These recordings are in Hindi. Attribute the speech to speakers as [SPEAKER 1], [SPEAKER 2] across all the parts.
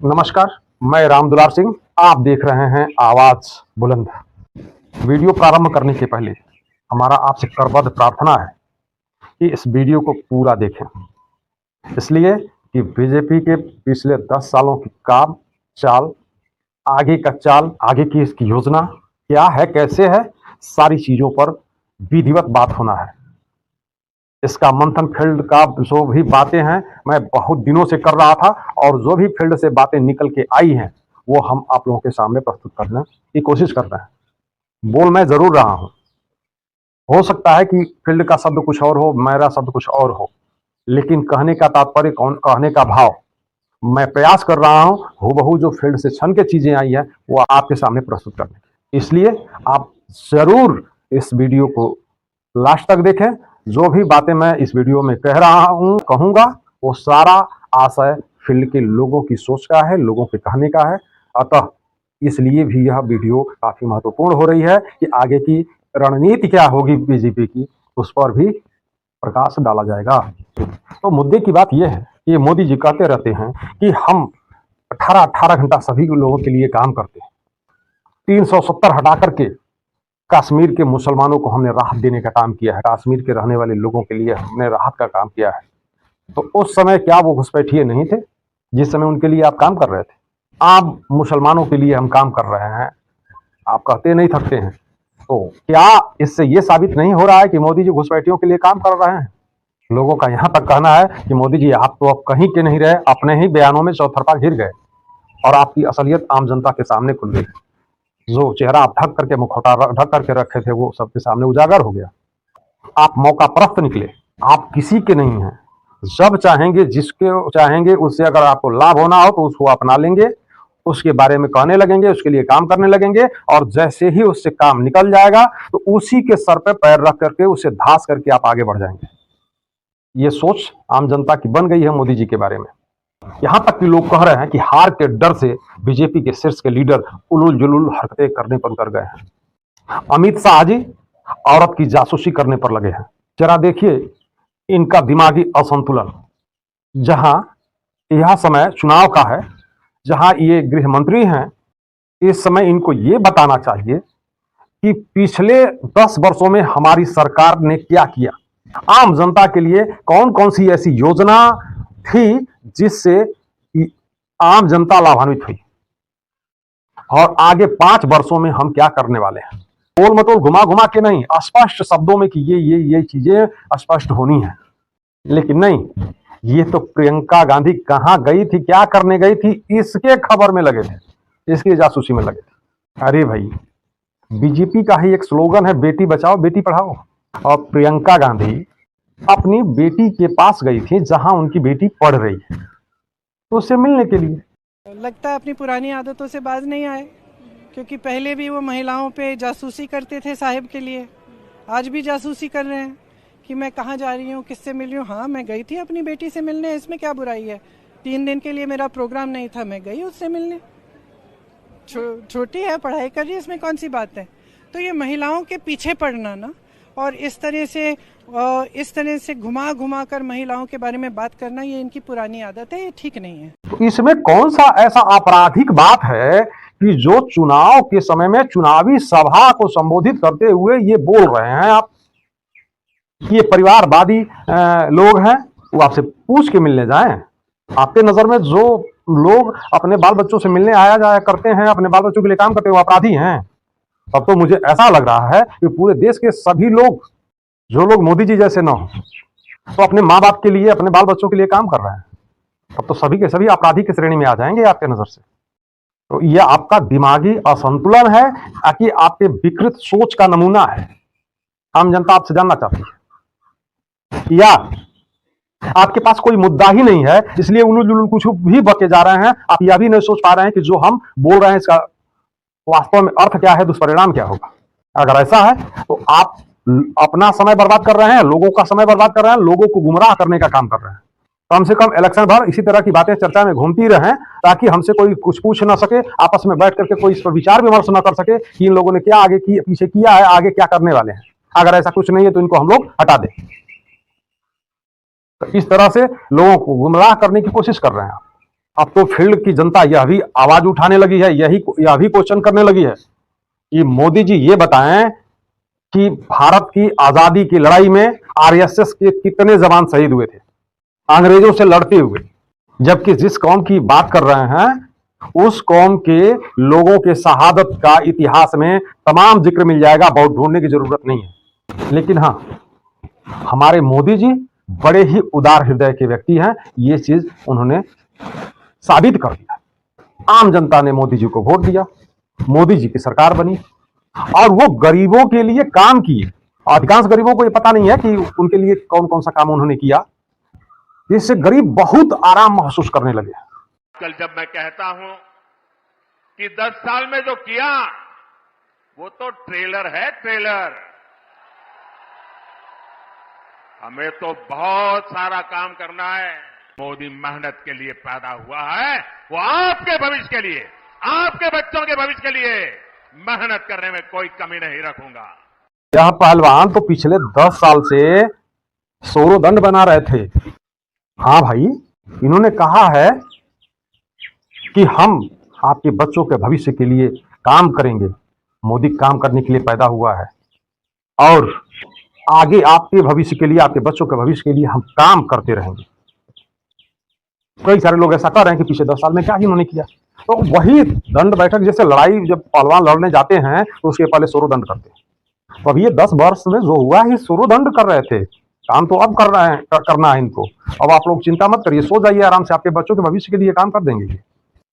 [SPEAKER 1] नमस्कार, मैं रामदुलार सिंह। आप देख रहे हैं आवाज बुलंद। वीडियो प्रारंभ करने के पहले हमारा आपसे करबद्ध प्रार्थना है कि इस वीडियो को पूरा देखें, इसलिए कि बीजेपी के पिछले 10 सालों की काम चाल, आगे का चाल, आगे की इसकी योजना क्या है, कैसे है, सारी चीजों पर विधिवत बात होना है। इसका मंथन फील्ड का जो भी बातें हैं मैं बहुत दिनों से कर रहा था, और जो भी फील्ड से बातें निकल के आई हैं वो हम आप लोगों के सामने प्रस्तुत करने की कोशिश कर रहे हैं। बोल मैं जरूर रहा हूं, हो सकता है कि फील्ड का शब्द कुछ और हो, मेरा शब्द कुछ और हो, लेकिन कहने का तात्पर्य, कहने का भाव मैं प्रयास कर रहा हूं हूबहू जो फील्ड से छन के चीजें आई हैं वो आपके सामने प्रस्तुत करने की। इसलिए आप जरूर इस वीडियो को लास्ट तक देखें। जो भी बातें मैं इस वीडियो में कह रहा हूं, कहूंगा, वो सारा आशय फील्ड के लोगों की सोच का है, लोगों के कहने का है। अतः इसलिए भी यह वीडियो काफी महत्वपूर्ण हो रही है कि आगे की रणनीति क्या होगी बीजेपी की, उस पर भी प्रकाश डाला जाएगा। तो मुद्दे की बात यह है कि मोदी जी कहते रहते हैं कि हम 18 घंटा सभी लोगों के लिए काम करते हैं। 370 हटा करके कश्मीर के मुसलमानों को हमने राहत देने का काम किया है, कश्मीर के रहने वाले लोगों के लिए हमने राहत का काम किया है। तो उस समय क्या वो घुसपैठिए नहीं थे जिस समय उनके लिए आप काम कर रहे थे? आम मुसलमानों के लिए हम काम कर रहे हैं, आप कहते नहीं थकते हैं। तो क्या इससे ये साबित नहीं हो रहा है कि मोदी जी घुसपैठियों के लिए काम कर रहे हैं? लोगों का यहां तक कहना है कि मोदी जी आप तो अब कहीं के नहीं रहे, अपने ही बयानों में चौतरफा घिर गए और आपकी असलियत आम जनता के सामने खुल गई। जो चेहरा आप ढक करके, मुखौटा ढक करके रखे थे, वो सबके सामने उजागर हो गया। आप मौका परस्त निकले, आप किसी के नहीं हैं। जब चाहेंगे, जिसके चाहेंगे उससे अगर आपको लाभ होना हो तो उसको अपना लेंगे, उसके बारे में कहने लगेंगे, उसके लिए काम करने लगेंगे, और जैसे ही उससे काम निकल जाएगा तो उसी के सर पे पैर रख करके उसे धास करके आप आगे बढ़ जाएंगे। ये सोच आम जनता की बन गई है मोदी जी के बारे में। यहां तक कि लोग कह रहे हैं कि हार के डर से बीजेपी के शीर्ष के लीडर उलूल जुलूल हरकतें करने पर उतर गए हैं। अमित शाह जी औरत की जासूसी करने पर लगे हैं। जरा देखिए इनका दिमागी असंतुलन। जहां यह समय चुनाव का है, जहां ये गृह मंत्री हैं, इस समय इनको ये बताना चाहिए कि पिछले 10 वर्षों में हमारी सरकार ने क्या किया, आम जनता के लिए कौन कौन सी ऐसी योजना थी जिससे आम जनता लाभान्वित हुई, और आगे 5 वर्षों में हम क्या करने वाले हैं। गोल मटोल घुमा घुमा के नहीं, स्पष्ट शब्दों में कि ये चीजें स्पष्ट होनी है। लेकिन नहीं, ये तो प्रियंका गांधी कहां गई थी, क्या करने गई थी, इसके खबर में लगे थे, इसकी जासूसी में लगे थे। अरे भाई, बीजेपी का ही एक स्लोगन है, बेटी बचाओ बेटी पढ़ाओ, और प्रियंका गांधी अपनी बेटी के पास गई थी जहां उनकी बेटी पढ़ रही है, तो उससे मिलने के लिए।
[SPEAKER 2] लगता है अपनी पुरानी आदतों से बाज नहीं आए, क्योंकि पहले भी वो महिलाओं पे जासूसी करते थे साहिब के लिए, आज भी जासूसी कर रहे हैं कि मैं कहाँ जा रही हूँ, किससे मिल रही हूँ। हाँ, मैं गई थी अपनी बेटी से मिलने, इसमें क्या बुराई है। 3 दिन के लिए मेरा प्रोग्राम नहीं था, मैं गई उससे मिलने। छोटी है, पढ़ाई कर रही है, इसमें कौन सी बात है। तो ये महिलाओं के पीछे पड़ना ना, और इस तरह से घुमा घुमा कर महिलाओं के बारे में बात करना, ये इनकी पुरानी आदत है, ये ठीक नहीं है।
[SPEAKER 1] तो इसमें कौन सा ऐसा आपराधिक बात है कि जो चुनाव के समय में चुनावी सभा को संबोधित करते हुए ये बोल रहे हैं आप? ये परिवारवादी लोग हैं, वो आपसे पूछ के मिलने जाएं? आपके नजर में जो लोग अपने बाल बच्चों से मिलने आया जाया करते हैं, अपने बाल बच्चों के लिए काम करते हैं, वो अपराधी हैं? तब तो मुझे ऐसा लग रहा है कि पूरे देश के सभी लोग, जो लोग मोदी जी जैसे न हो, तो अपने माँ बाप के लिए, अपने बाल बच्चों के लिए काम कर रहे हैं, तब तो सभी के सभी अपराधी की श्रेणी में आ जाएंगे आपके नजर से। तो यह आपका दिमागी असंतुलन है, ताकि आपके विकृत सोच का नमूना है। आम जनता आपसे जानना चाहती है, या आपके पास कोई मुद्दा ही नहीं है इसलिए उलूल जुलूल कुछ भी बके जा रहे हैं? आप यह भी नहीं सोच पा रहे हैं कि जो हम बोल रहे हैं इसका वास्तव में अर्थ क्या है, दुष्परिणाम क्या होगा? अगर ऐसा है तो आप अपना समय बर्बाद कर रहे हैं, लोगों का समय बर्बाद कर रहे हैं, लोगों को गुमराह करने का काम कर रहे हैं। कम से कम इलेक्शन भर इसी तरह की बातें चर्चा में घूमती रहें, ताकि हमसे कोई कुछ पूछ ना सके, आपस में बैठ करके कोई इस पर विचार विमर्श ना कर सके कि इन लोगों ने क्या आगे की पीछे किया है, आगे क्या करने वाले हैं। अगर ऐसा कुछ नहीं है तो इनको हम लोग हटा दें। तो इस तरह से लोगों को गुमराह करने की कोशिश कर रहे हैं आप। अब तो फील्ड की जनता यह भी आवाज उठाने लगी है, यह भी क्वेश्चन करने लगी है कि मोदी जी ये बताएं कि भारत की आजादी की लड़ाई में आरएसएस के कितने जवान शहीद हुए थे अंग्रेजों से लड़ते हुए। जबकि जिस कौम की बात कर रहे हैं उस कौम के लोगों के शहादत का इतिहास में तमाम जिक्र मिल जाएगा, बहुत ढूंढने की जरूरत नहीं है। लेकिन हाँ, हमारे मोदी जी बड़े ही उदार हृदय के व्यक्ति हैं, ये चीज उन्होंने साबित कर दिया। आम जनता ने मोदी जी को वोट दिया, मोदी जी की सरकार बनी और वो गरीबों के लिए काम किए। अधिकांश गरीबों को ये पता नहीं है कि उनके लिए कौन कौन सा काम उन्होंने किया, जिससे गरीब बहुत आराम महसूस करने लगे।
[SPEAKER 3] कल जब मैं कहता हूं कि 10 साल में जो किया वो तो ट्रेलर है, ट्रेलर। हमें तो बहुत सारा काम करना है। मोदी मेहनत के लिए पैदा हुआ है, वो आपके भविष्य के लिए, आपके बच्चों के भविष्य के लिए मेहनत करने में कोई कमी नहीं रखूंगा।
[SPEAKER 1] यह पहलवान तो पिछले 10 साल से सौरोदंड बना रहे थे। हाँ भाई, इन्होंने कहा है कि हम आपके बच्चों के भविष्य के लिए काम करेंगे। मोदी काम करने के लिए पैदा हुआ है और आगे आपके भविष्य के लिए, आपके बच्चों के भविष्य के लिए हम काम करते रहेंगे। कई सारे लोग ऐसा कर रहे हैं कि पिछले 10 साल में क्या इन्होंने किया। तो वही दंड बैठक जैसे लड़ाई जब पहलवान लड़ने जाते हैं तो उसके पहले सौरोदंड करते हैं। तो अब ये 10 वर्ष में जो हुआ है सौरोदंड कर रहे थे, काम तो अब करना है इनको। अब आप लोग चिंता मत करिए, सो जाइए आराम से, आपके बच्चों के भविष्य के लिए काम कर देंगे।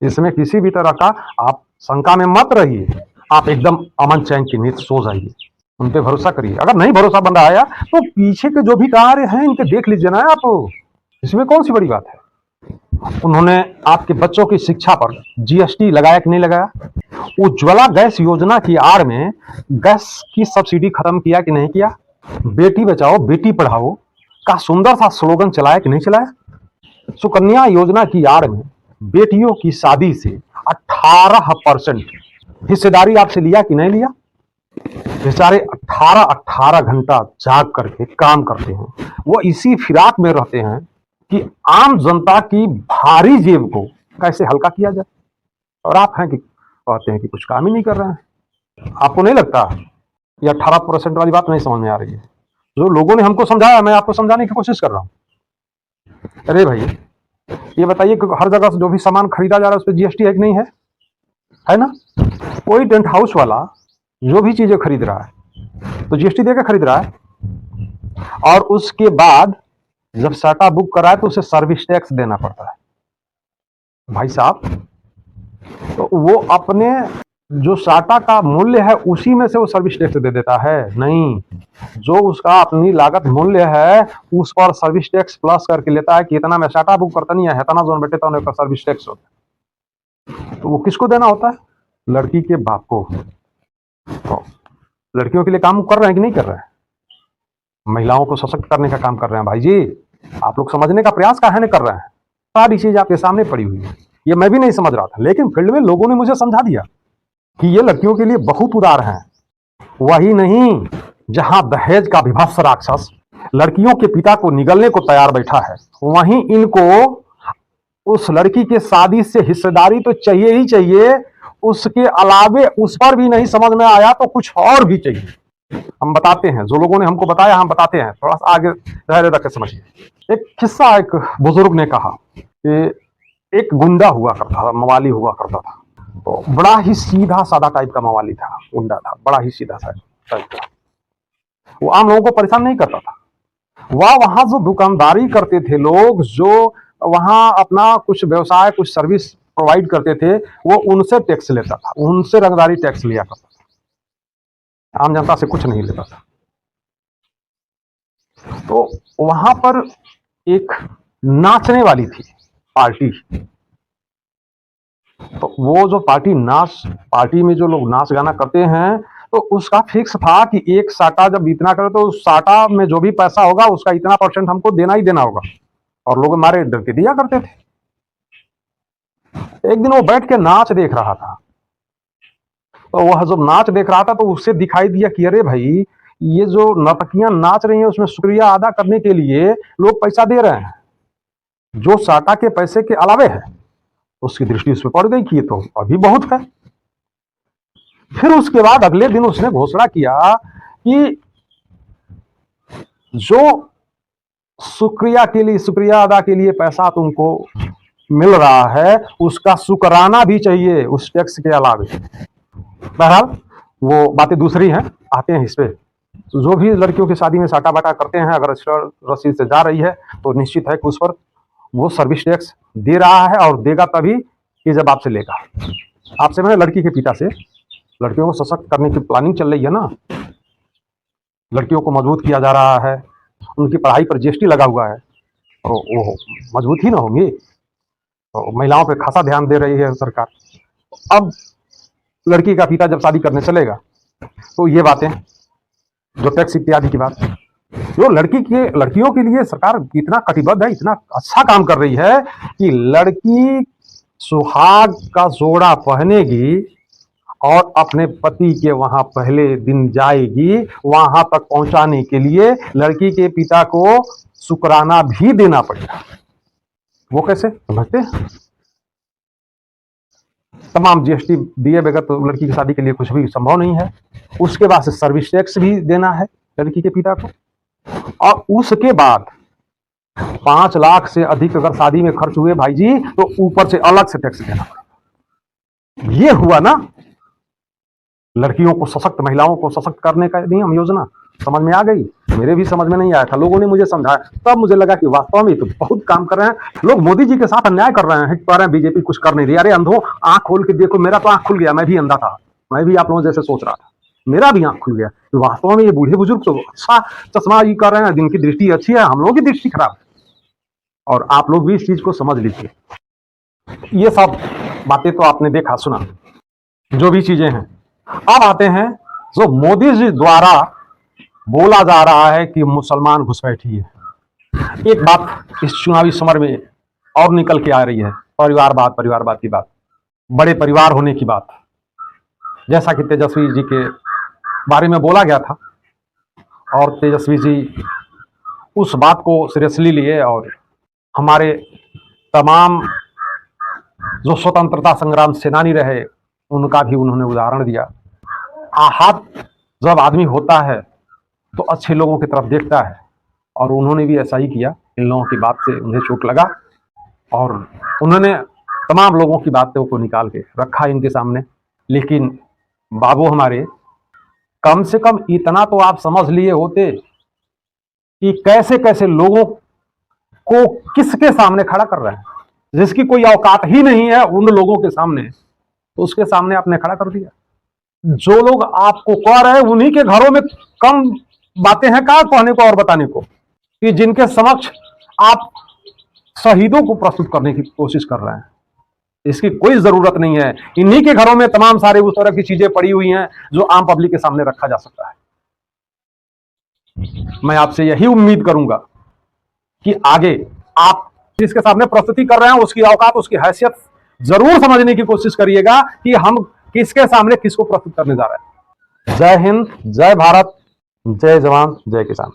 [SPEAKER 1] इसमें किसी भी तरह का आप शंका में मत रहिए, आप एकदम अमन चैन की नींद सो जाइए, उन पे भरोसा करिए। अगर नहीं भरोसा बन रहा है तो पीछे के जो भी कार्य हैं इनके देख लीजिए ना आप, इसमें कौन सी बड़ी बात है। उन्होंने आपके बच्चों की शिक्षा पर जीएसटी लगाया कि नहीं लगाया? उज्ज्वला गैस योजना की आड़ में गैस की सब्सिडी खत्म किया कि नहीं किया? बेटी बचाओ बेटी पढ़ाओ का सुंदर सा स्लोगन चलाया कि नहीं चलाया? सुकन्या योजना की आड़ में बेटियों की शादी से 18% हिस्सेदारी आपसे लिया कि नहीं लिया? बेचारे 18 घंटा जाग करके काम करते हैं, वो इसी फिराक में रहते हैं कि आम जनता की भारी जेब को कैसे हल्का किया जाए। और आप हैं कि कहते हैं कि कुछ काम ही नहीं कर रहे हैं। आपको नहीं लगता ये 18% वाली बात नहीं समझ में आ रही है? जो लोगों ने हमको समझाया, मैं आपको समझाने की कोशिश कर रहा हूं। अरे भाई, ये बताइए कि हर जगह से जो भी सामान खरीदा जा रहा है उस पर जीएसटी है कि नहीं है ना? कोई टेंट हाउस वाला जो भी चीजें खरीद रहा है तो जीएसटी देकर खरीद रहा है, और उसके बाद जब साटा बुक कराए तो उसे सर्विस टैक्स देना पड़ता है। भाई साहब, तो वो अपने जो साटा का मूल्य है उसी में से वो सर्विस टैक्स दे देता है? नहीं, जो उसका अपनी लागत मूल्य है उस पर सर्विस टैक्स प्लस करके लेता है कि इतना मैं साटा बुक करता नहीं है, इतना जोन बैठे तो सर्विस टैक्स होता है। तो वो किसको देना होता है? लड़की के बाप को। तो लड़कियों के लिए काम कर रहे हैं कि नहीं कर रहे हैं? महिलाओं को सशक्त करने का काम कर रहे हैं। भाई जी, आप लोग समझने का प्रयास काहे नहीं कर रहे हैं? सारी चीज आपके सामने पड़ी हुई है। ये मैं भी नहीं समझ रहा था, लेकिन फील्ड में लोगों ने मुझे समझा दिया कि ये लड़कियों के लिए बहुत उदार हैं। वही नहीं, जहां दहेज का विभत्स राक्षस लड़कियों के पिता को निगलने को तैयार बैठा है, वहीं इनको उस लड़की के शादी से हिस्सेदारी तो चाहिए ही चाहिए, उसके अलावे उस पर भी नहीं समझ में आया तो कुछ और भी चाहिए। हम बताते हैं, जो लोगों ने हमको बताया हम बताते हैं, थोड़ा सा आगे धैर्य रख के समझिए। एक किस्सा एक बुजुर्ग ने कहा कि एक गुंडा हुआ करता था, मवाली हुआ करता था। तो बड़ा ही सीधा साधा टाइप का मवाली था, गुंडा था, बड़ा ही सीधा सा टाइप का। वो आम लोगों को परेशान नहीं करता था। वहां जो दुकानदारी करते थे लोग, जो वहां अपना कुछ व्यवसाय कुछ सर्विस प्रोवाइड करते थे, वो उनसे टैक्स लेता था, उनसे रंगदारी टैक्स लिया करता था, आम जनता से कुछ नहीं लेता था। तो वहां पर एक नाचने वाली थी पार्टी। तो वो जो पार्टी में जो लोग नाच गाना करते हैं, तो उसका फिक्स था कि एक साटा जब इतना करे तो उस साटा में जो भी पैसा होगा उसका इतना % हमको देना ही देना होगा। और लोग मारे डर के दिया करते थे। एक दिन वो बैठ के नाच देख रहा था, तो वह जब नाच देख रहा था तो उससे दिखाई दिया कि अरे भाई, ये जो नर्तकियां नाच रही हैं उसमें शुक्रिया अदा करने के लिए लोग पैसा दे रहे हैं, जो साटा के पैसे के अलावे है। उसकी दृष्टि उस पर पड़ गई कि ये तो अभी बहुत है। फिर उसके बाद अगले दिन उसने घोषणा किया कि जो शुक्रिया अदा के लिए पैसा तुमको मिल रहा है उसका शुक्राना भी चाहिए उस टैक्स के अलावे। बहरहाल वो बातें दूसरी हैं, आते हैं इस पे। तो जो भी लड़कियों की शादी में साटा बाटा करते हैं, अगर रसीद से जा रही है तो निश्चित है कि उस पर वो सर्विस टैक्स दे रहा है, और देगा तभी कि जब आपसे लेगा। आपसे मैंने लड़की के पिता से लड़कियों को सशक्त करने की प्लानिंग चल रही है ना, लड़कियों को मजबूत किया जा रहा है, उनकी पढ़ाई पर जीएसटी लगा हुआ है, और वो मजबूत ही ना होंगे। तो महिलाओं पे खासा ध्यान दे रही है सरकार। अब लड़की का पिता जब शादी करने चलेगा तो ये बातें, जो टैक्स इत्यादि की बात, जो लड़कियों के लिए सरकार इतना कटिबद्ध है, इतना अच्छा काम कर रही है कि लड़की सुहाग का जोड़ा पहनेगी और अपने पति के वहां पहले दिन जाएगी, वहां तक पहुंचाने के लिए लड़की के पिता को शुक्राना भी देना पड़ेगा। वो कैसे समझते हैं? तमाम जीएसटी दिए बगैर तो लड़की की शादी के लिए कुछ भी संभव नहीं है। उसके बाद से सर्विस टैक्स भी देना है लड़की के पिता को, और उसके बाद 5 लाख से अधिक अगर शादी में खर्च हुए भाई जी, तो ऊपर से अलग से टैक्स देना पड़ेगा। ये हुआ ना लड़कियों को सशक्त, महिलाओं को सशक्त करने का नियम योजना। समझ में आ गई? मेरे भी समझ में नहीं आया था, लोगों ने मुझे समझाया, तब मुझे लगा कि वास्तव में तो बहुत काम कर रहे हैं लोग। मोदी जी के साथ अन्याय कर रहे हैं, कह रहे हैं बीजेपी कुछ कर नहीं रही। अरे अंधो, आंख खोल के देखो, मेरा तो आंख खुल गया, मैं भी अंधा था, मैं भी आप लोगों जैसे सोच रहा था, मेरा भी आंख खुल गया। तो वास्तव में ये बूढ़े बुजुर्ग तो अच्छा चश्मा ये कर रहे हैं, जिनकी दृष्टि अच्छी है, हम लोगों की दृष्टि खराब है, और आप लोग भी इस चीज को समझ लीजिए। ये सब बातें तो आपने देखा सुना, जो भी चीजें हैं। अब आते हैं जो मोदी जी द्वारा बोला जा रहा है कि मुसलमान घुसपैठी है। एक बात इस चुनावी समर में और निकल के आ रही है, परिवारवाद की बात, बड़े परिवार होने की बात। जैसा कि तेजस्वी जी के बारे में बोला गया था, और तेजस्वी जी उस बात को सीरियसली लिए, और हमारे तमाम जो स्वतंत्रता संग्राम सेनानी रहे उनका भी उन्होंने उदाहरण दिया। आहत जब आदमी होता है तो अच्छे लोगों की तरफ देखता है, और उन्होंने भी ऐसा ही किया। इन लोगों की बात से उन्हें चोट लगा, और उन्होंने तमाम लोगों की बातों को निकाल के रखा इनके सामने। लेकिन बाबू हमारे, कम से कम इतना तो आप समझ लिए होते कि कैसे कैसे लोगों को किसके सामने खड़ा कर रहे हैं, जिसकी कोई औकात ही नहीं है उन लोगों के सामने, तो उसके सामने आपने खड़ा कर दिया। जो लोग आपको कह रहे हैं उन्हीं के घरों में कम बातें हैं का कहने को और बताने को, कि जिनके समक्ष आप शहीदों को प्रस्तुत करने की कोशिश कर रहे हैं। इसकी कोई जरूरत नहीं है। इन्हीं के घरों में तमाम सारे उस तरह की चीजें पड़ी हुई हैं जो आम पब्लिक के सामने रखा जा सकता है। मैं आपसे यही उम्मीद करूंगा कि आगे आप जिसके सामने प्रस्तुति कर रहे हैं उसकी औकात, उसकी हैसियत जरूर समझने की कोशिश करिएगा कि हम किसके सामने किसको प्रस्तुत करने जा रहे हैं। जय हिंद, जय भारत, जय जवान, जय किसान।